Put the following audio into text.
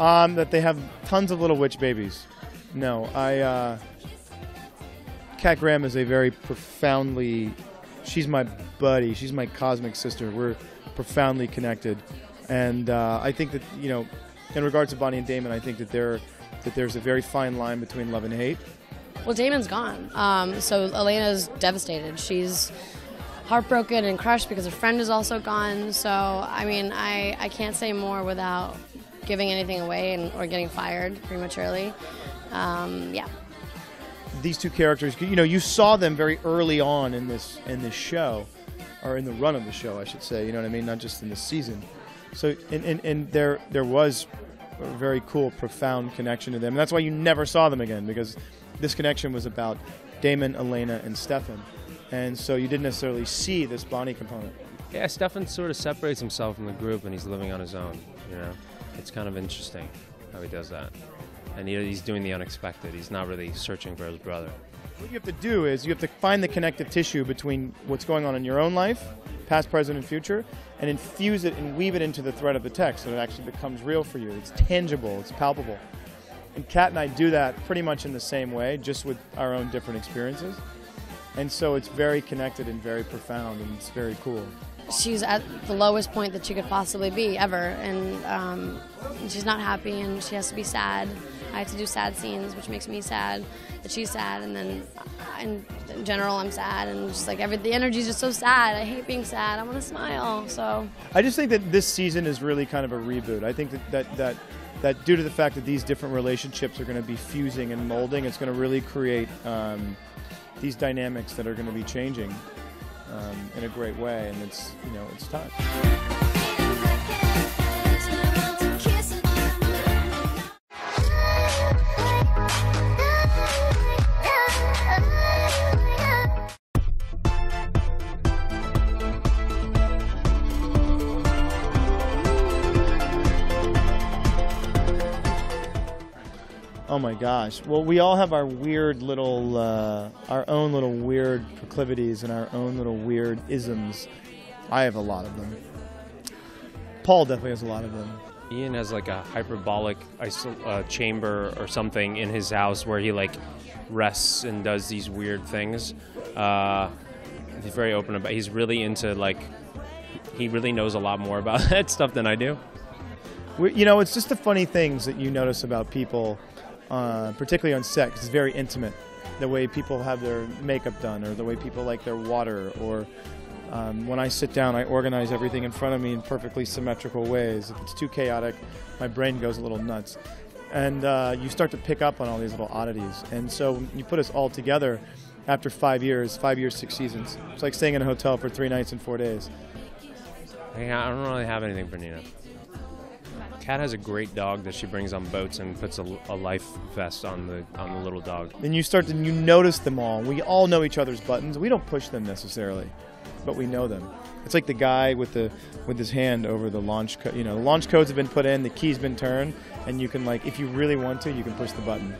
That they have tons of little witch babies. No, Kat Graham is a very profoundly, she's my buddy, she's my cosmic sister. We're profoundly connected. And I think that, you know, in regards to Bonnie and Damon, I think that there's a very fine line between love and hate. Well, Damon's gone, so Elena's devastated. She's heartbroken and crushed because her friend is also gone. So, I mean, I can't say more without giving anything away or getting fired prematurely. Yeah. These two characters, you know, you saw them very early on in this show, or in the run of the show, I should say. You know what I mean? Not just in this season. So, and there was a very cool, profound connection to them. And that's why you never saw them again, because this connection was about Damon, Elena, and Stefan. And so you didn't necessarily see this Bonnie component. Yeah, Stefan sort of separates himself from the group and he's living on his own, you know? It's kind of interesting how he does that. And he's doing the unexpected. He's not really searching for his brother. What you have to do is you have to find the connective tissue between what's going on in your own life, past, present, and future, and infuse it and weave it into the thread of the text so it actually becomes real for you. It's tangible, it's palpable. And Kat and I do that pretty much in the same way, just with our own different experiences. And so it's very connected and very profound, and it's very cool. She's at the lowest point that she could possibly be, ever. And she's not happy, and she has to be sad. I have to do sad scenes, which makes me sad that she's sad. And then in general, I'm sad. And just like the energy is just so sad. I hate being sad. I want to smile. So I just think that this season is really kind of a reboot. I think that due to the fact that these different relationships are going to be fusing and molding, it's going to really create these dynamics that are going to be changing in a great way, and it's, you know, it's time. Oh my gosh. Well, we all have our weird little, our own little weird proclivities and our own little weird isms. I have a lot of them. Paul definitely has a lot of them. Ian has like a hyperbolic chamber or something in his house where he like rests and does these weird things. He's very open about, he's really into like, he really knows a lot more about that stuff than I do. You know, it's just the funny things that you notice about people. Particularly on set, 'cause it's very intimate. The way people have their makeup done, or the way people like their water, or when I sit down, I organize everything in front of me in perfectly symmetrical ways. If it's too chaotic, my brain goes a little nuts. And you start to pick up on all these little oddities. And so you put us all together after 5 years, 6 seasons. It's like staying in a hotel for 3 nights and 4 days. I don't really have anything for Nina. Kat has a great dog that she brings on boats and puts a life vest on the little dog. Then you notice them all. We all know each other's buttons. We don't push them necessarily, but we know them. It's like the guy with his hand over the launch code. You know, the launch codes have been put in, the key's been turned, and you can, like, if you really want to, you can push the button.